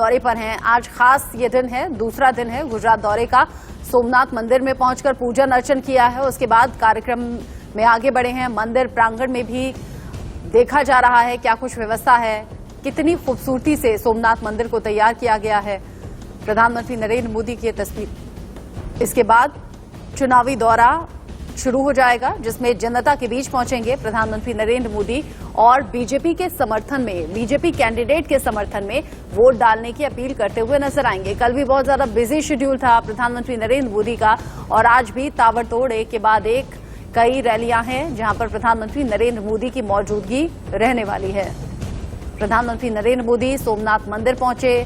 दौरे पर हैं। आज खास ये दिन है, दूसरा दिन है गुजरात दौरे का। सोमनाथ मंदिर में पहुंचकर पूजन अर्चन किया है, उसके बाद कार्यक्रम में आगे बढ़े हैं। मंदिर प्रांगण में भी देखा जा रहा है क्या कुछ व्यवस्था है, कितनी खूबसूरती से सोमनाथ मंदिर को तैयार किया गया है। प्रधानमंत्री नरेंद्र मोदी की तस्वीर। इसके बाद चुनावी दौरा शुरू हो जाएगा, जिसमें जनता के बीच पहुंचेंगे प्रधानमंत्री नरेंद्र मोदी और बीजेपी के समर्थन में, बीजेपी कैंडिडेट के समर्थन में वोट डालने की अपील करते हुए नजर आएंगे। कल भी बहुत ज्यादा बिजी शेड्यूल था प्रधानमंत्री नरेंद्र मोदी का और आज भी ताबड़तोड़ एक के बाद एक कई रैलियां हैं जहां पर प्रधानमंत्री नरेंद्र मोदी की मौजूदगी रहने वाली है। प्रधानमंत्री नरेंद्र मोदी सोमनाथ मंदिर पहुंचे,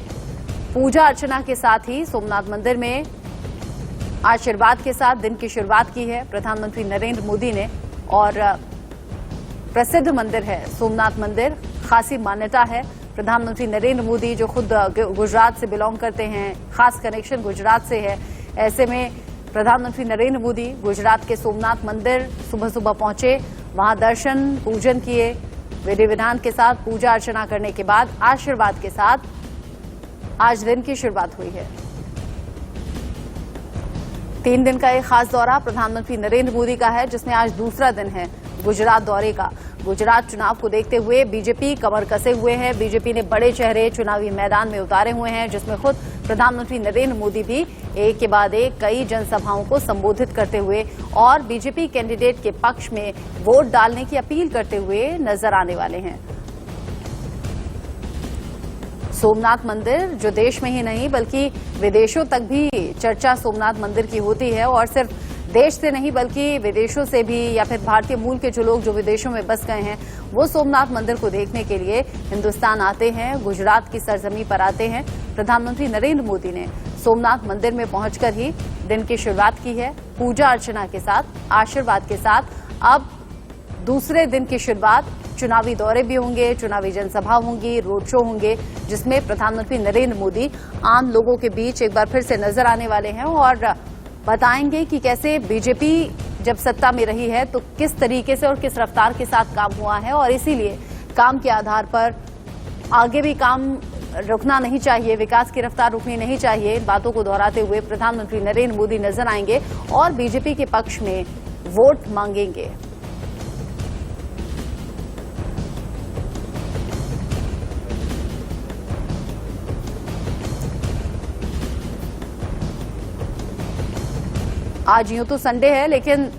पूजा अर्चना के साथ ही सोमनाथ मंदिर में आशीर्वाद के साथ दिन की शुरुआत की है प्रधानमंत्री नरेंद्र मोदी ने। और प्रसिद्ध मंदिर है सोमनाथ मंदिर, खासी मान्यता है। प्रधानमंत्री नरेंद्र मोदी जो खुद गुजरात से बिलोंग करते हैं, खास कनेक्शन गुजरात से है, ऐसे में प्रधानमंत्री नरेंद्र मोदी गुजरात के सोमनाथ मंदिर सुबह सुबह पहुंचे, वहां दर्शन पूजन किए, विधि विधान के साथ पूजा अर्चना करने के बाद आशीर्वाद के साथ आज दिन की शुरुआत हुई है। 3 दिन का एक खास दौरा प्रधानमंत्री नरेंद्र मोदी का है, जिसमें आज दूसरा दिन है गुजरात दौरे का। गुजरात चुनाव को देखते हुए बीजेपी कमर कसे हुए है। बीजेपी ने बड़े चेहरे चुनावी मैदान में उतारे हुए हैं, जिसमें खुद प्रधानमंत्री नरेंद्र मोदी भी एक के बाद एक कई जनसभाओं को संबोधित करते हुए और बीजेपी कैंडिडेट के पक्ष में वोट डालने की अपील करते हुए नजर आने वाले हैं। सोमनाथ मंदिर जो देश में ही नहीं बल्कि विदेशों तक भी चर्चा सोमनाथ मंदिर की होती है, और सिर्फ देश से नहीं बल्कि विदेशों से भी या फिर भारतीय मूल के जो लोग जो विदेशों में बस गए हैं वो सोमनाथ मंदिर को देखने के लिए हिंदुस्तान आते हैं, गुजरात की सरजमी पर आते हैं। प्रधानमंत्री नरेंद्र मोदी ने सोमनाथ मंदिर में पहुंचकर ही दिन की शुरुआत की है, पूजा अर्चना के साथ, आशीर्वाद के साथ। अब दूसरे दिन की शुरुआत, चुनावी दौरे भी होंगे, चुनावी जनसभा होंगी, रोड शो होंगे, जिसमें प्रधानमंत्री नरेंद्र मोदी आम लोगों के बीच एक बार फिर से नजर आने वाले हैं और बताएंगे कि कैसे बीजेपी जब सत्ता में रही है तो किस तरीके से और किस रफ्तार के साथ काम हुआ है, और इसीलिए काम के आधार पर आगे भी काम रुकना नहीं चाहिए, विकास की रफ्तार रुकनी नहीं चाहिए। इन बातों को दोहराते हुए प्रधानमंत्री नरेंद्र मोदी नजर आएंगे और बीजेपी के पक्ष में वोट मांगेंगे। आज यूं तो संडे है, लेकिन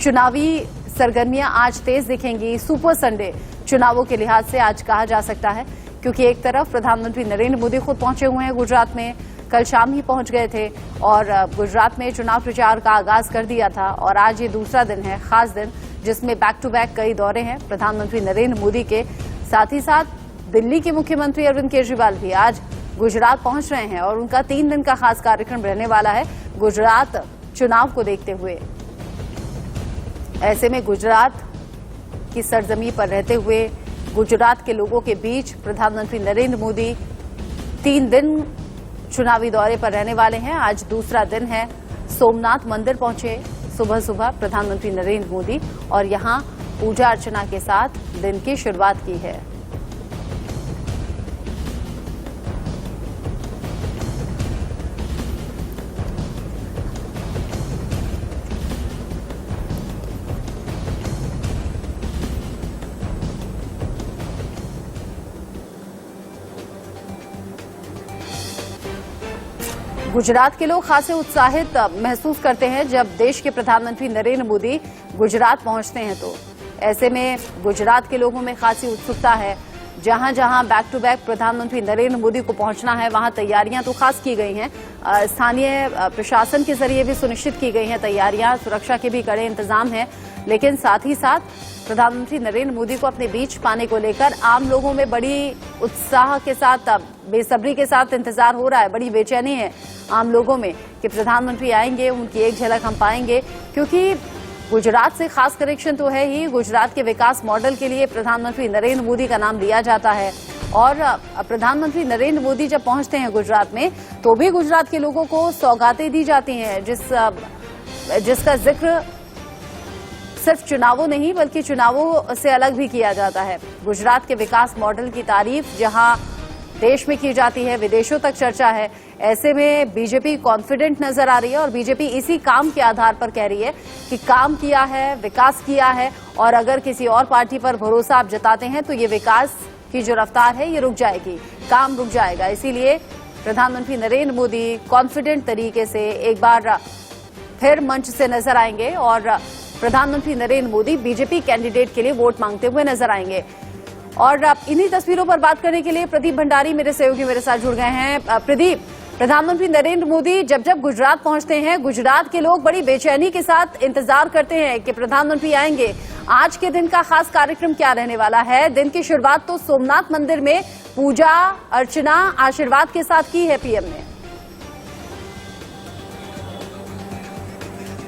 चुनावी सरगर्मियां आज तेज दिखेंगी। सुपर संडे चुनावों के लिहाज से आज कहा जा सकता है, क्योंकि एक तरफ प्रधानमंत्री नरेंद्र मोदी खुद पहुंचे हुए हैं गुजरात में, कल शाम ही पहुंच गए थे और गुजरात में चुनाव प्रचार का आगाज कर दिया था। और आज ये दूसरा दिन है, खास दिन, जिसमें बैक टू बैक कई दौरे हैं प्रधानमंत्री नरेंद्र मोदी के। साथ ही साथ दिल्ली के मुख्यमंत्री अरविंद केजरीवाल भी आज गुजरात पहुंच रहे हैं और उनका 3 दिन का खास कार्यक्रम रहने वाला है गुजरात चुनाव को देखते हुए। ऐसे में गुजरात की सरजमी पर रहते हुए गुजरात के लोगों के बीच प्रधानमंत्री नरेंद्र मोदी 3 दिन चुनावी दौरे पर रहने वाले हैं। आज दूसरा दिन है। सोमनाथ मंदिर पहुंचे सुबह सुबह प्रधानमंत्री नरेंद्र मोदी और यहां पूजा अर्चना के साथ दिन की शुरुआत की है। गुजरात के लोग खासे उत्साहित महसूस करते हैं जब देश के प्रधानमंत्री नरेंद्र मोदी गुजरात पहुंचते हैं, तो ऐसे में गुजरात के लोगों में खासी उत्सुकता है। जहां जहां बैक टू बैक प्रधानमंत्री नरेंद्र मोदी को पहुंचना है, वहां तैयारियां तो खास की गई हैं। स्थानीय प्रशासन के जरिए भी सुनिश्चित की गई हैं तैयारियां, सुरक्षा के भी कड़े इंतजाम हैं। लेकिन साथ ही साथ प्रधानमंत्री नरेंद्र मोदी को अपने बीच पाने को लेकर आम लोगों में बड़ी उत्साह के साथ, बेसब्री के साथ इंतजार हो रहा है। बड़ी बेचैनी है आम लोगों में कि प्रधानमंत्री आएंगे, उनकी एक झलक हम पाएंगे, क्योंकि गुजरात से खास कनेक्शन तो है ही। गुजरात के विकास मॉडल के लिए प्रधानमंत्री नरेंद्र मोदी का नाम लिया जाता है और प्रधानमंत्री नरेंद्र मोदी जब पहुंचते हैं गुजरात में तो भी गुजरात के लोगों को सौगातें दी जाती हैं, जिसका जिक्र सिर्फ चुनावों नहीं बल्कि चुनावों से अलग भी किया जाता है। गुजरात के विकास मॉडल की तारीफ जहां देश में की जाती है, विदेशों तक चर्चा है। ऐसे में बीजेपी कॉन्फिडेंट नजर आ रही है और बीजेपी इसी काम के आधार पर कह रही है कि काम किया है, विकास किया है, और अगर किसी और पार्टी पर भरोसा आप जताते हैं तो ये विकास की जो रफ्तार है ये रुक जाएगी, काम रुक जाएगा। इसीलिए प्रधानमंत्री नरेंद्र मोदी कॉन्फिडेंट तरीके से एक बार फिर मंच से नजर आएंगे और प्रधानमंत्री नरेंद्र मोदी बीजेपी कैंडिडेट के लिए वोट मांगते हुए नजर आएंगे। और इन्हीं तस्वीरों पर बात करने के लिए प्रदीप भंडारी मेरे सहयोगी मेरे साथ जुड़ गए हैं। प्रदीप, प्रधानमंत्री नरेंद्र मोदी जब जब गुजरात पहुंचते हैं, गुजरात के लोग बड़ी बेचैनी के साथ इंतजार करते हैं कि प्रधानमंत्री आएंगे। आज के दिन का खास कार्यक्रम क्या रहने वाला है? दिन की शुरुआत तो सोमनाथ मंदिर में पूजा अर्चना आशीर्वाद के साथ की है पीएम ने।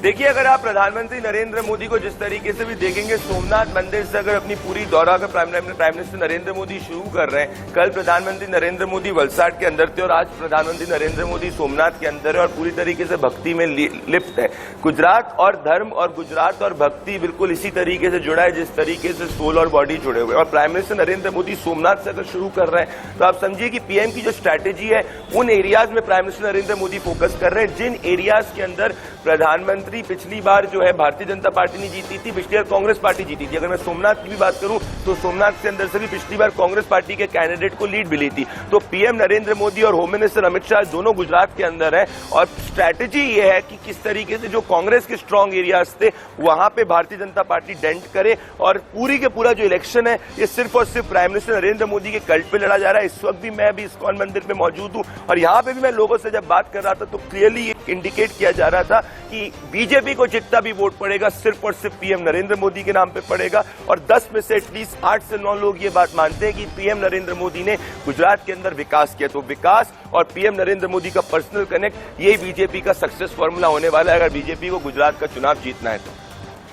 देखिए, अगर आप प्रधानमंत्री नरेंद्र मोदी को जिस तरीके से भी देखेंगे, सोमनाथ मंदिर से अगर अपनी पूरी दौरा का प्राइम मिनिस्टर नरेंद्र मोदी शुरू कर रहे हैं। कल प्रधानमंत्री नरेंद्र मोदी वलसाड के अंदर थे और आज प्रधानमंत्री नरेंद्र मोदी सोमनाथ के अंदर है और पूरी तरीके से भक्ति में लिप्त है। गुजरात और धर्म और गुजरात और भक्ति बिल्कुल इसी तरीके से जुड़ा है जिस तरीके से सोल और बॉडी जुड़े हुए। और प्राइम मिनिस्टर नरेंद्र मोदी सोमनाथ से अगर शुरू कर रहे हैं तो आप समझिए कि पीएम की जो स्ट्रैटेजी है उन एरियाज में prime minister Narendra Modi focus कर रहे हैं, जिन एरियाज के अंदर प्रधानमंत्री पिछली बार जो है भारतीय जनता पार्टी ने जीती थी, पिछली बार कांग्रेस पार्टी जीती थी। अगर मैं सोमनाथ की भी बात करूं तो सोमनाथ के अंदर से भी पिछली बार कांग्रेस पार्टी के कैंडिडेट को लीड मिली थी। तो पीएम नरेंद्र मोदी और होम मिनिस्टर अमित शाह दोनों गुजरात के अंदर है और स्ट्रैटेजी ये है कि किस तरीके से जो कांग्रेस के स्ट्रांग एरियाज थे वहां पे भारतीय जनता पार्टी डेंट करे। और पूरी के पूरा जो इलेक्शन है ये सिर्फ और सिर्फ प्राइम मिनिस्टर नरेंद्र मोदी के कल्ट पे लड़ा जा रहा है। इस वक्त भी मैं भी इस्कॉन मंदिर में मौजूद हूं और यहाँ पे भी मैं लोगों से जब बात कर रहा था तो क्लियरली इंडिकेट किया जा रहा था कि बीजेपी को जितना भी वोट पड़ेगा सिर्फ और सिर्फ पीएम नरेंद्र मोदी के नाम पे पड़ेगा। और 10 में से एटलीस्ट 8 से 9 लोग ये बात मानते हैं कि पीएम नरेंद्र मोदी ने गुजरात के अंदर विकास किया। तो विकास और पीएम नरेंद्र मोदी का पर्सनल कनेक्ट, ये बीजेपी का सक्सेस फॉर्मूला होने वाला है अगर बीजेपी को गुजरात का चुनाव जीतना है तो।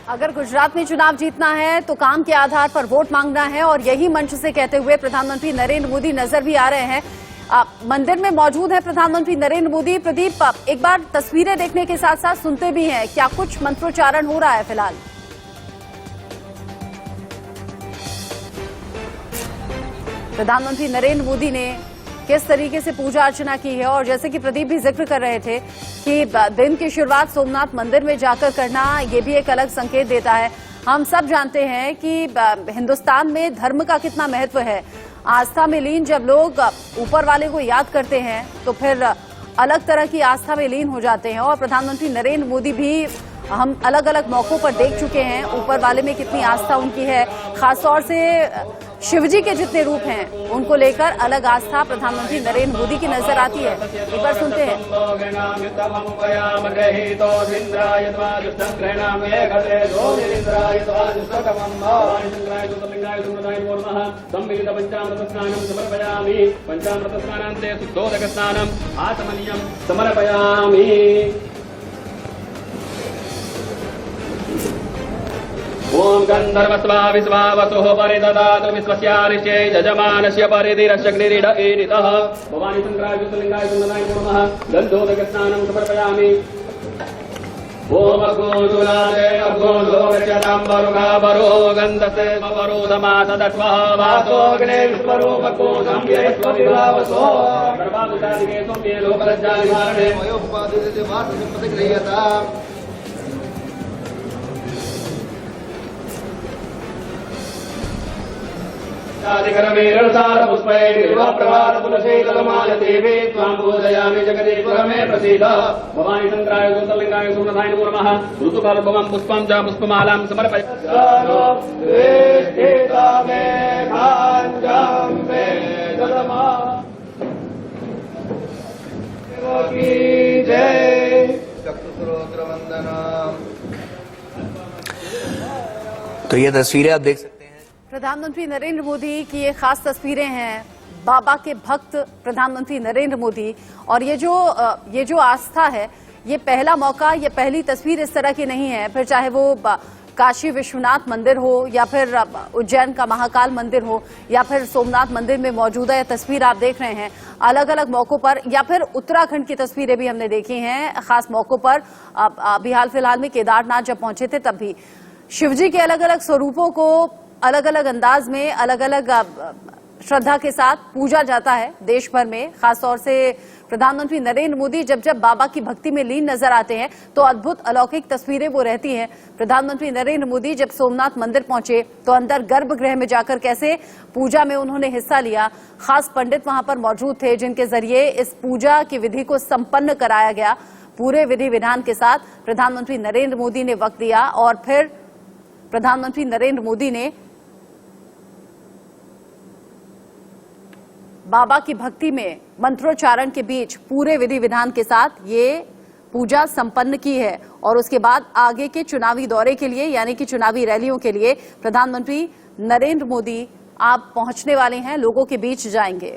अगर गुजरात में चुनाव जीतना है तो काम के आधार पर वोट मांगना है और यही मंच से कहते हुए प्रधानमंत्री नरेंद्र मोदी नजर भी आ रहे हैं। मंदिर में मौजूद है प्रधानमंत्री नरेंद्र मोदी। प्रदीप, एक बार तस्वीरें देखने के साथ साथ सुनते भी हैं, क्या कुछ मंत्रोच्चारण हो रहा है फिलहाल? प्रधानमंत्री नरेंद्र मोदी ने किस तरीके से पूजा अर्चना की है और जैसे कि प्रदीप भी जिक्र कर रहे थे कि दिन की शुरुआत सोमनाथ मंदिर में जाकर करना, ये भी एक अलग संकेत देता है। हम सब जानते हैं कि हिंदुस्तान में धर्म का कितना महत्व है। आस्था में लीन जब लोग ऊपर वाले को याद करते हैं तो फिर अलग तरह की आस्था में लीन हो जाते हैं। और प्रधानमंत्री नरेंद्र मोदी भी हम अलग अलग मौकों पर देख चुके हैं ऊपर वाले में कितनी आस्था उनकी है। खासतौर से शिवजी के जितने रूप हैं उनको लेकर अलग आस्था प्रधानमंत्री नरेंद्र मोदी की नजर आती है। एक बार सुनते हैं। ओम गंधर्वस्वा विश्वावसुः परिददातु विश्वस्यारिषे यजमानस्य परिधिरशग्निरीड ईरितः भवानी शंकराय ज्योतिर्लिंगाय सुन्दराय नमः गन्धोदकस्नानं समर्पयामि। ओम अग्नोजुलादे अग्नोजोगचताम्बरुघावरो गन्धसे वरोधमासदत्वः वासोऽग्ने विश्वरूपको संव्ययस्वविभावसो सर्वाभूतादिके सौम्ये लोकलज्जानिवारणे वयोपादिते वाससम्पतिगृह्यता। पुष्पैर्वाप्रभातपुलशेतलमालदेवे त्वां पूजयामि जगदीश्वर मे प्रसीद। भवानी शंकराय ज्योतिर्लिंगाय सुमनाय नमः ऋतुपर्वं पुष्पं च पुष्पमालां तो ये तस्वीरें आप देख सकते हैं। प्रधानमंत्री नरेंद्र मोदी की ये खास तस्वीरें हैं, बाबा के भक्त प्रधानमंत्री नरेंद्र मोदी। और ये जो आस्था है, ये पहला मौका, ये पहली तस्वीर इस तरह की नहीं है। फिर चाहे वो काशी विश्वनाथ मंदिर हो या फिर उज्जैन का महाकाल मंदिर हो या फिर सोमनाथ मंदिर में मौजूदा ये तस्वीर आप देख रहे हैं अलग अलग मौकों पर, या फिर उत्तराखंड की तस्वीरें भी हमने देखी हैं खास मौकों पर। अभी हाल फिलहाल में केदारनाथ जब पहुंचे थे तब भी शिवजी के अलग अलग स्वरूपों को अलग अलग अंदाज में, अलग अलग श्रद्धा के साथ पूजा जाता है देश भर में। खासतौर से प्रधानमंत्री नरेंद्र मोदी जब जब बाबा की भक्ति में लीन नजर आते हैं तो अद्भुत अलौकिक तस्वीरें वो रहती हैं। प्रधानमंत्री नरेंद्र मोदी जब सोमनाथ मंदिर पहुंचे तो अंदर गर्भगृह में जाकर कैसे पूजा में उन्होंने हिस्सा लिया। खास पंडित वहां पर मौजूद थे जिनके जरिए इस पूजा की विधि को संपन्न कराया गया। पूरे विधि विधान के साथ प्रधानमंत्री नरेंद्र मोदी ने वक्त दिया और फिर प्रधानमंत्री नरेंद्र मोदी ने बाबा की भक्ति में मंत्रोच्चारण के बीच पूरे विधि विधान के साथ ये पूजा संपन्न की है। और उसके बाद आगे के चुनावी दौरे के लिए यानी कि चुनावी रैलियों के लिए प्रधानमंत्री नरेंद्र मोदी आप पहुंचने वाले हैं, लोगों के बीच जाएंगे।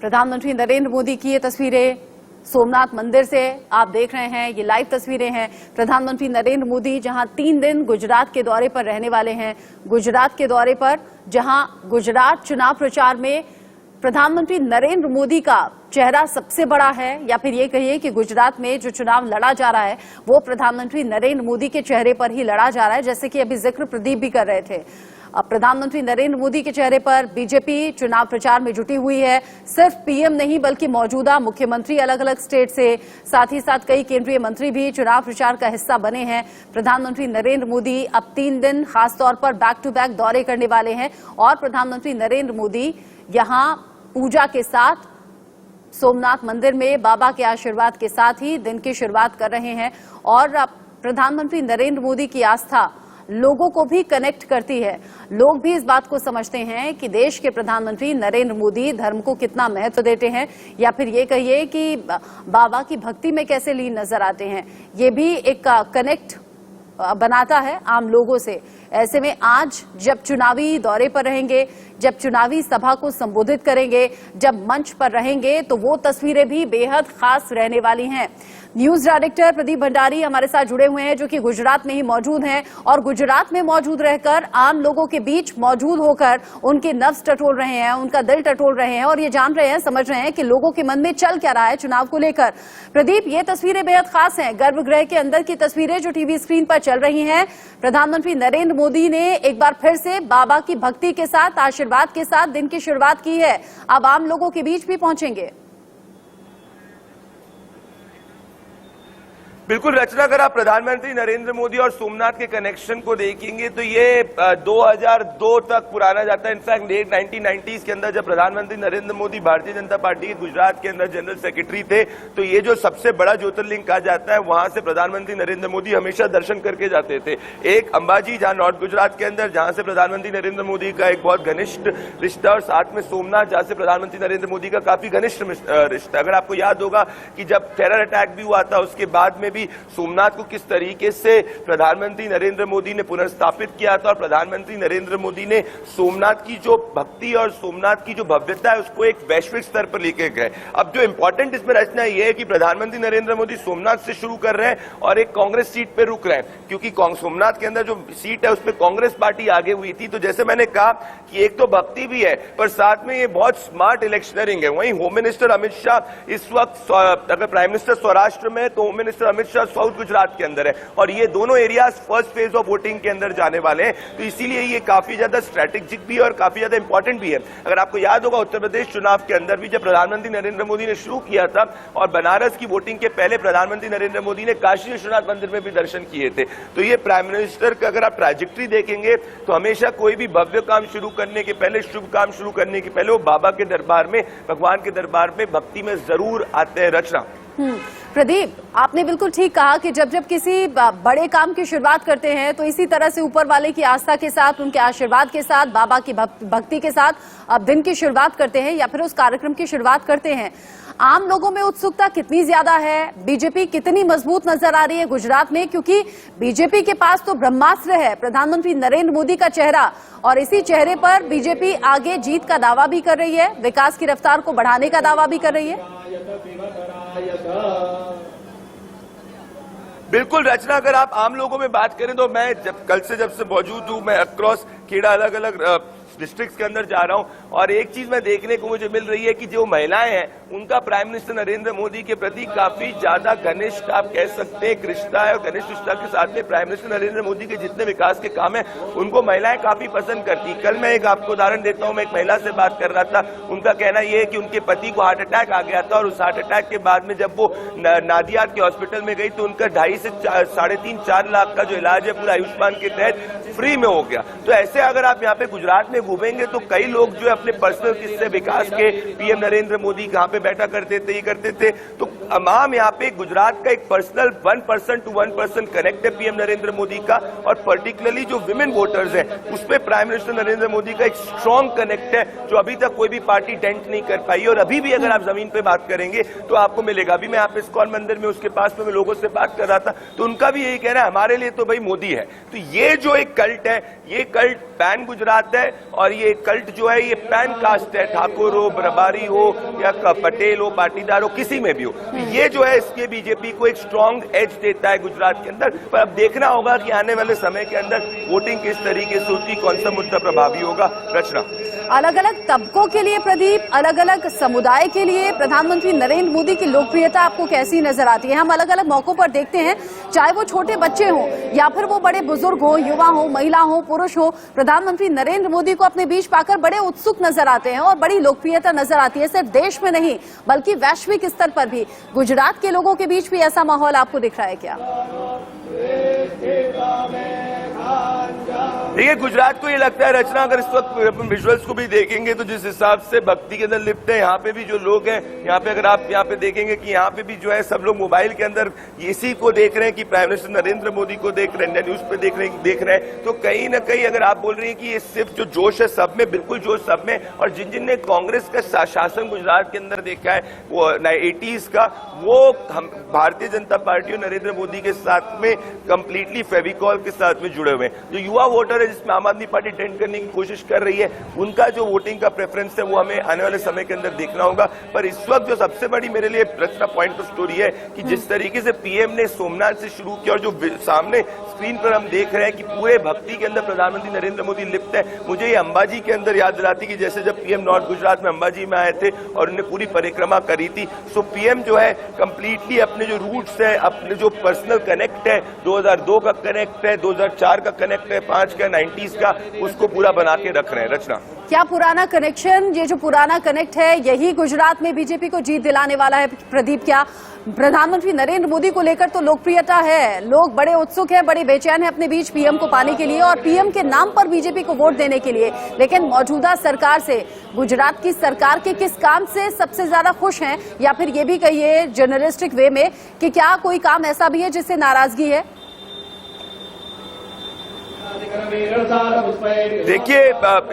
प्रधानमंत्री नरेंद्र मोदी की ये तस्वीरें सोमनाथ मंदिर से आप देख रहे हैं, ये लाइव तस्वीरें हैं। प्रधानमंत्री नरेंद्र मोदी जहां 3 दिन गुजरात के दौरे पर रहने वाले हैं, गुजरात के दौरे पर जहां गुजरात चुनाव प्रचार में प्रधानमंत्री नरेंद्र मोदी का चेहरा सबसे बड़ा है, या फिर ये कहिए कि गुजरात में जो चुनाव लड़ा जा रहा है वो प्रधानमंत्री नरेंद्र मोदी के चेहरे पर ही लड़ा जा रहा है, जैसे कि अभी जिक्र प्रदीप भी कर रहे थे। अब प्रधानमंत्री नरेंद्र मोदी के चेहरे पर बीजेपी चुनाव प्रचार में जुटी हुई है। सिर्फ पीएम नहीं बल्कि मौजूदा मुख्यमंत्री अलग अलग स्टेट से, साथ ही साथ कई केंद्रीय मंत्री भी चुनाव प्रचार का हिस्सा बने हैं। प्रधानमंत्री नरेंद्र मोदी अब 3 दिन खासतौर पर बैक टू बैक दौरे करने वाले हैं और प्रधानमंत्री नरेंद्र मोदी यहां पूजा के साथ सोमनाथ मंदिर में बाबा के आशीर्वाद के साथ ही दिन की शुरुआत कर रहे हैं। और प्रधानमंत्री नरेंद्र मोदी की आस्था लोगों को भी कनेक्ट करती है। लोग भी इस बात को समझते हैं कि देश के प्रधानमंत्री नरेंद्र मोदी धर्म को कितना महत्व देते हैं, या फिर ये कहिए कि बाबा की भक्ति में कैसे लीन नजर आते हैं। ये भी एक कनेक्ट बनाता है आम लोगों से। ऐसे में आज जब चुनावी दौरे पर रहेंगे, जब चुनावी सभा को संबोधित करेंगे, जब मंच पर रहेंगे तो वो तस्वीरें भी बेहद खास रहने वाली हैं। न्यूज डायरेक्टर प्रदीप भंडारी हमारे साथ जुड़े हुए हैं जो कि गुजरात में ही मौजूद हैं और गुजरात में मौजूद रहकर आम लोगों के बीच मौजूद होकर उनके नफ्स टटोल रहे हैं, उनका दिल टटोल रहे हैं और ये जान रहे हैं, समझ रहे हैं कि लोगों के मन में चल क्या रहा है चुनाव को लेकर। प्रदीप, ये तस्वीरें बेहद खास हैं, गर्भगृह के अंदर की तस्वीरें जो टीवी स्क्रीन पर चल रही हैं। प्रधानमंत्री नरेंद्र मोदी ने एक बार फिर से बाबा की भक्ति के साथ, आशीर्वाद के साथ दिन की शुरुआत की है। अब आम लोगों के बीच भी पहुंचेंगे। बिल्कुल रचना, अगर आप प्रधानमंत्री नरेंद्र मोदी और सोमनाथ के कनेक्शन को देखेंगे तो ये 2002 तक पुराना जाता है। इनफैक्ट लेट 1990s के अंदर जब प्रधानमंत्री नरेंद्र मोदी भारतीय जनता पार्टी के गुजरात के अंदर जनरल सेक्रेटरी थे तो ये जो सबसे बड़ा ज्योतिर्लिंग कहा जाता है वहां से प्रधानमंत्री नरेंद्र मोदी हमेशा दर्शन करके जाते थे। एक अंबाजी जहां नॉर्थ गुजरात के अंदर, जहां से प्रधानमंत्री नरेंद्र मोदी का एक बहुत घनिष्ठ रिश्ता, और साथ में सोमनाथ जहां से प्रधानमंत्री नरेंद्र मोदी का काफी घनिष्ठ रिश्ता। अगर आपको याद होगा कि जब टेरर अटैक भी हुआ था उसके बाद में भी सोमनाथ को किस तरीके से प्रधानमंत्री नरेंद्र मोदी ने पुनर्स्थापित किया था और प्रधानमंत्री नरेंद्र मोदी ने सोमनाथ की जो भक्ति और सोमनाथ की जो भव्यता है उसको एक वैश्विक स्तर पर लेके गए। अब जो इंपॉर्टेंट इसमें रचना यह है कि प्रधानमंत्री नरेंद्र मोदी सोमनाथ से शुरू कर रहे हैं और एक कांग्रेस सीट पर रुक रहे हैं, क्योंकि सोमनाथ के अंदर जो सीट है उसमें कांग्रेस पार्टी आगे हुई थी। तो जैसे मैंने कहा कि एक तो भक्ति भी है पर साथ में ये बहुत स्मार्ट इलेक्शनरिंग है। वहीं होम मिनिस्टर अमित शाह इस वक्त, अगर प्राइम मिनिस्टर स्वराष्ट्र में तो home minister Amit Shah south Gujarat के अंदर है और ये दोनों areas first phase of voting के अंदर जाने वाले हैं। तो इसीलिए ये काफी ज्यादा स्ट्रेटेजिक भी है और काफी ज्यादा इंपॉर्टेंट भी है। अगर आपको याद होगा उत्तर प्रदेश चुनाव के अंदर भी जब प्रधानमंत्री नरेंद्र मोदी ने शुरू किया था और बनारस की वोटिंग के पहले प्रधानमंत्री नरेंद्र मोदी ने काशी विश्वनाथ मंदिर में भी दर्शन किए थे। तो ये प्राइम मिनिस्टर का अगर आप ट्रैजेक्टरी देखेंगे तो हमेशा कोई भी भव्य काम शुरू करने के पहले, शुभ काम शुरू करने के पहले वो बाबा के दरबार में, भगवान के दरबार में भक्ति में जरूर आते हैं। रचना। प्रदीप, आपने बिल्कुल ठीक कहा कि जब जब किसी बड़े काम की शुरुआत करते हैं तो इसी तरह से ऊपर वाले की आस्था के साथ, उनके आशीर्वाद के साथ, बाबा की भक्ति के साथ अब दिन की शुरुआत करते हैं या फिर उस कार्यक्रम की शुरुआत करते हैं। आम लोगों में उत्सुकता कितनी ज्यादा है, बीजेपी कितनी मजबूत नजर आ रही है गुजरात में, क्योंकि बीजेपी के पास तो ब्रह्मास्त्र है, प्रधानमंत्री नरेंद्र मोदी का चेहरा, और इसी चेहरे पर बीजेपी आगे जीत का दावा भी कर रही है, विकास की रफ्तार को बढ़ाने का दावा भी कर रही है। बिल्कुल रचना, अगर आप आम लोगों में बात करें तो मैं जब से मौजूद हूं, मैं अक्रॉस खेड़ा अलग अलग डिस्ट्रिक्ट्स के अंदर जा रहा हूं और एक चीज मैं देखने को मुझे मिल रही है कि जो महिलाएं हैं उनका प्राइम मिनिस्टर नरेंद्र मोदी के प्रति काफी ज्यादा घनिष्ठ आप कह सकते हैं रिश्ता है और घनिष्ठ रिश्ता के साथ में प्राइम मिनिस्टर नरेंद्र मोदी के जितने विकास के काम है उनको महिलाएं काफी पसंद करती। कल मैं एक आपको उदाहरण देता हूं, मैं एक महिला से बात कर रहा था, उनका कहना यह है कि उनके पति को हार्ट अटैक आ गया था और उस हार्ट अटैक के बाद में जब वो नादियाद के हॉस्पिटल में गई तो उनका 2.5 से 3.5-4 लाख का जो इलाज है पूरा आयुष्मान के तहत फ्री में हो गया। तो ऐसे अगर आप यहाँ पे गुजरात में घूमेंगे तो कई लोग जो है अपने पर्सनल किस्से विकास के पीएम नरेंद्र मोदी कहाँ पे बैठा करते थे, ये करते थे, तो तमाम यहाँ पे गुजरात का एक पर्सनल 1% to 1% कनेक्ट है पीएम नरेंद्र मोदी का और पर्टिकुलरली जो विमेन वोटर्स हैं उस पर प्राइम मिनिस्टर नरेंद्र मोदी का एक स्ट्रॉन्ग कनेक्ट है जो अभी तक कोई भी पार्टी डेंट नहीं कर पाई और अभी भी अगर आप जमीन पे बात करेंगे तो आपको मिलेगा। अभी मैं यहाँ पे इस्कॉन मंदिर में उसके पास में लोगों से बात कर रहा था तो उनका भी यही कहना है हमारे लिए तो भाई मोदी है। तो ये जो एक कल्ट है, ये कल्ट पैन गुजरात है और ये कल्ट जो है ये पैन कास्ट है, ठाकुर हो, रबारी हो या पटेल हो, पाटीदार हो, किसी में भी हो, ये जो है इसके बीजेपी को एक स्ट्रॉन्ग एज देता है गुजरात के अंदर। पर अब देखना होगा कि आने वाले समय के अंदर वोटिंग किस तरीके से होती, कौन सा मुद्दा प्रभावी होगा। रचना, अलग अलग तबकों के लिए प्रदीप, अलग अलग समुदाय के लिए प्रधानमंत्री नरेंद्र मोदी की लोकप्रियता आपको कैसी नजर आती है? हम अलग अलग मौकों पर देखते हैं, चाहे वो छोटे बच्चे हों या फिर वो बड़े बुजुर्ग हो, युवा हो, महिला हो, पुरुष हो, प्रधानमंत्री नरेंद्र मोदी को अपने बीच पाकर बड़े उत्सुक नजर आते हैं और बड़ी लोकप्रियता नजर आती है। सिर्फ देश में नहीं बल्कि वैश्विक स्तर पर भी गुजरात के लोगों के बीच भी ऐसा माहौल आपको दिख रहा है क्या? देखिए, गुजरात को ये लगता है रचना, अगर इस वक्त विजुअल्स को भी देखेंगे तो जिस हिसाब से भक्ति के अंदर लिप्त है यहाँ पे भी जो लोग हैं, यहाँ पे अगर आप यहाँ पे देखेंगे कि यहाँ पे भी जो है सब लोग मोबाइल के अंदर इसी को देख रहे हैं कि प्राइम मिनिस्टर नरेंद्र मोदी को देख रहे हैं, इंडिया न्यूज पे देख रहे हैं। तो कहीं ना कहीं अगर आप बोल रही हैं कि ये सिर्फ जो जोश है सब में, बिल्कुल जोश सब में, और जिन कांग्रेस का शासन गुजरात के अंदर देखा है वो 80s का, वो हम भारतीय जनता पार्टी और नरेंद्र मोदी के साथ में कंप्लीटली फेविकॉल के साथ में जुड़े हुए हैं। जो युवा वोटर है जिसमें आम आदमी पार्टी टेंट करने की कोशिश कर रही है, उनका जो वोटिंग का प्रेफरेंस है वो हमें आने वाले समय के अंदर देखना होगा। पर इस वक्त जो सबसे बड़ी मेरे लिए रचना पॉइंट ऑफ स्टोरी है कि जिस तरीके से पीएम ने सोमनाथ से शुरू किया और जो सामने स्क्रीन पर हम देख रहे हैं कि पूरे भक्ति के अंदर प्रधानमंत्री नरेंद्र मोदी लिप्त है। मुझे ये अंबाजी के अंदर याद दिलाती कि जैसे जब पीएम नॉर्थ गुजरात में अंबाजी में आए थे और उन्होंने पूरी परिक्रमा करी थी, सो पीएम जो है कंप्लीटली अपने जो रूट्स है, अपने जो पर्सनल कनेक्ट है, 2002 का कनेक्ट है, 2004 का कनेक्ट है, 5 का, 90s का, उसको पूरा बना के रख रहे हैं। रचना, क्या पुराना कनेक्शन, ये जो पुराना कनेक्ट है यही गुजरात में बीजेपी को जीत दिलाने वाला है? प्रदीप, क्या प्रधानमंत्री नरेंद्र मोदी को लेकर तो लोकप्रियता है, लोग बड़े उत्सुक हैं, बड़े बेचैन हैं अपने बीच पीएम को पाने के लिए और पीएम के नाम पर बीजेपी को वोट देने के लिए, लेकिन मौजूदा सरकार से, गुजरात की सरकार के किस काम से सबसे ज्यादा खुश हैं? या फिर ये भी कहिए जर्नलिस्टिक वे में कि क्या कोई काम ऐसा भी है जिससे नाराजगी है? देखिए,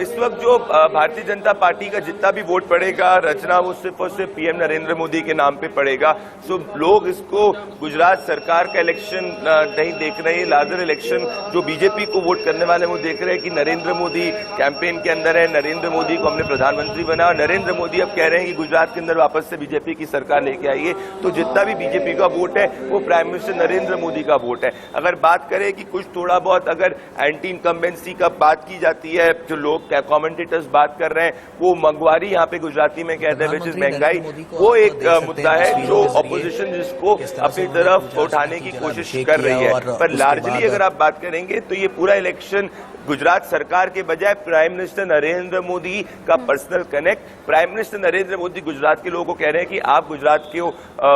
इस वक्त जो भारतीय जनता पार्टी का जितना भी वोट पड़ेगा रचना, वो सिर्फ और सिर्फ पीएम नरेंद्र मोदी के नाम पे पड़ेगा। सो लोग इसको गुजरात सरकार का इलेक्शन नहीं देख रहे हैं, लार्जर इलेक्शन जो बीजेपी को वोट करने वाले वो देख रहे हैं कि नरेंद्र मोदी कैंपेन के अंदर है, नरेंद्र मोदी को हमने प्रधानमंत्री बनाया और नरेंद्र मोदी अब कह रहे हैं कि गुजरात के अंदर वापस से बीजेपी की सरकार लेके आइए। तो जितना भी बीजेपी का वोट है वो प्राइम मिनिस्टर नरेंद्र मोदी का वोट है। अगर बात करें कि कुछ थोड़ा बहुत अगर एंटी इनकम्बेंसी का बात की जाती है, जो लोग कमेंटेटर्स बात कर रहे हैं, वो मंगवारी यहाँ पे गुजराती में कहते हैं, विच इज महंगाई, वो एक मुद्दा है जो ऑपोजिशन जिसको अपनी तरफ उठाने की कोशिश कर रही है। पर लार्जली अगर आप बात करेंगे तो ये पूरा इलेक्शन गुजरात सरकार के बजाय प्राइम मिनिस्टर नरेंद्र मोदी का personal connect, prime minister Narendra Modi Gujarat के लोगों को कह रहे हैं कि आप गुजरात के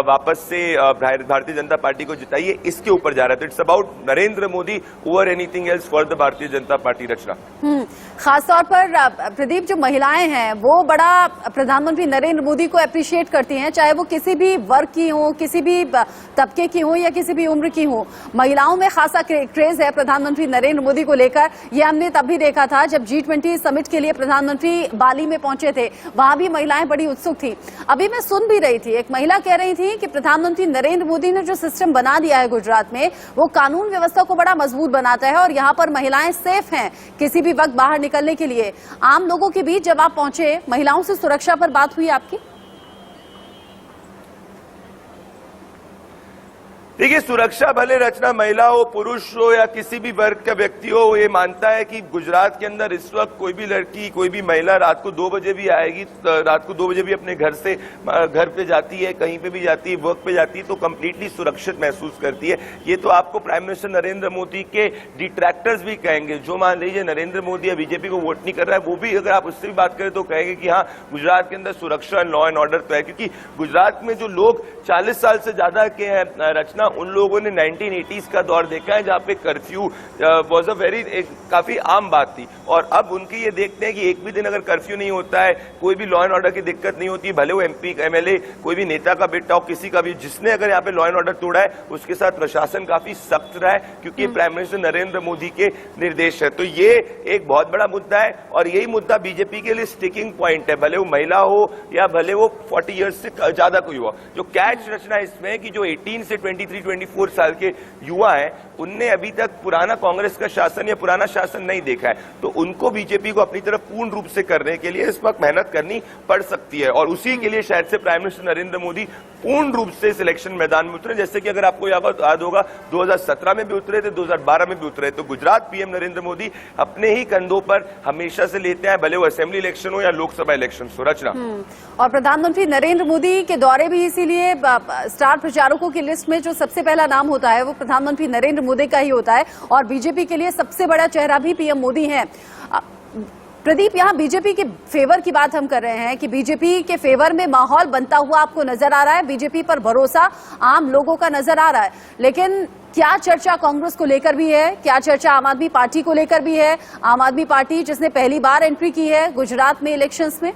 वापस से भारतीय जनता पार्टी को जिताइए, इसके ऊपर जा रहा है। तो it's about Narendra Modi over anything else for the Bharatiya Janata party. रचना, खासतौर पर प्रदीप, जो महिलाएं हैं वो बड़ा प्रधानमंत्री नरेंद्र मोदी को अप्रिशिएट करती हैं, चाहे वो किसी भी वर्ग की हो, किसी भी तबके की हो या किसी भी उम्र की हो। महिलाओं में खासा क्रेज है प्रधानमंत्री नरेंद्र मोदी को लेकर। ये हमने तब भी देखा था जब G20 समिट के लिए प्रधानमंत्री बाली में पहुंचे थे, वहां भी महिलाएं बड़ी उत्सुक थी। अभी मैं सुन भी रही थी, एक महिला कह रही थी कि प्रधानमंत्री नरेंद्र मोदी ने जो सिस्टम बना दिया है गुजरात में, वो कानून व्यवस्था को बड़ा मजबूत बनाता है और यहाँ पर महिलाएं सेफ हैं किसी भी वक्त बाहर निकलने के लिए। आम लोगों के बीच जब आप पहुंचे, महिलाओं से सुरक्षा पर बात हुई आपकी? देखिए, सुरक्षा भले रचना महिला हो, पुरुष हो या किसी भी वर्ग का व्यक्ति हो, ये मानता है कि गुजरात के अंदर इस वक्त कोई भी लड़की, कोई भी महिला रात को 2 बजे भी आएगी, रात को 2 बजे भी अपने घर पे जाती है, कहीं पे भी जाती है, वर्क पे जाती है, तो कंप्लीटली सुरक्षित महसूस करती है। ये तो आपको प्राइम मिनिस्टर नरेंद्र मोदी के डिट्रैक्टर्स भी कहेंगे। जो मान लीजिए नरेंद्र मोदी या बीजेपी को वोट नहीं कर रहा है, वो भी अगर आप उससे भी बात करें तो कहेंगे कि हाँ, गुजरात के अंदर सुरक्षा, लॉ एंड ऑर्डर तो है। क्योंकि गुजरात में जो लोग 40 साल से ज्यादा के हैं रचना, उन लोगों ने 1980s का दौर देखा है जहां पे कर्फ्यू वॉज अ वेरी काफी आम बात थी। और अब उनकी ये देखते हैं कि एक भी दिन अगर कर्फ्यू नहीं होता है, कोई भी लॉ एंड ऑर्डर की दिक्कत नहीं होती, भले वो एमपी एमएलए कोई भी नेता का बेटा हो, किसी का भी, जिसने अगर यहाँ पे लॉ एंड ऑर्डर तोड़ा है उसके साथ प्रशासन काफी सख्त रहा है, क्योंकि प्राइम मिनिस्टर नरेंद्र मोदी के निर्देश है। तो ये एक बहुत बड़ा मुद्दा है और यही मुद्दा बीजेपी के लिए स्टिकिंग पॉइंट है, भले वो महिला हो या भले वो 40 ईयर्स से ज्यादा कोई हो। जो कैच रचना इसमें है कि जो 18 से 23-24 साल के युवा हैं, उनने अभी तक पुराना कांग्रेस का शासन या पुराना शासन नहीं देखा है, तो उनको बीजेपी को अपनी तरफ पूर्ण रूप से करने के लिए इस वक्त मेहनत करनी पड़ सकती है। और उसी के लिए शायद से प्राइम मिनिस्टर नरेंद्र मोदी पूर्ण रूप से इस इलेक्शन मैदान में उतरे। जैसे कि अगर आपको याद होगा 2017 में भी उतरे थे, 2012 में भी उतरे। तो गुजरात पीएम नरेंद्र मोदी अपने ही कंधों पर हमेशा से लेते हैं, भले वो असेंबली इलेक्शन हो या लोकसभा इलेक्शन हो। रचना, और प्रधानमंत्री नरेंद्र मोदी के दौरे भी इसीलिए स्टार प्रचारकों की लिस्ट में जो सबसे पहला नाम होता है वो प्रधानमंत्री नरेंद्र मोदी का ही होता है, और बीजेपी के लिए सबसे बड़ा चेहरा भी पीएम मोदी है। प्रदीप, यहाँ बीजेपी के फेवर की बात हम कर रहे हैं कि बीजेपी के फेवर में माहौल बनता हुआ आपको नजर आ रहा है, बीजेपी पर भरोसा आम लोगों का नजर आ रहा है, लेकिन क्या चर्चा कांग्रेस को लेकर भी है? क्या चर्चा आम आदमी पार्टी को लेकर भी है? आम आदमी पार्टी जिसने पहली बार एंट्री की है गुजरात में इलेक्शंस में।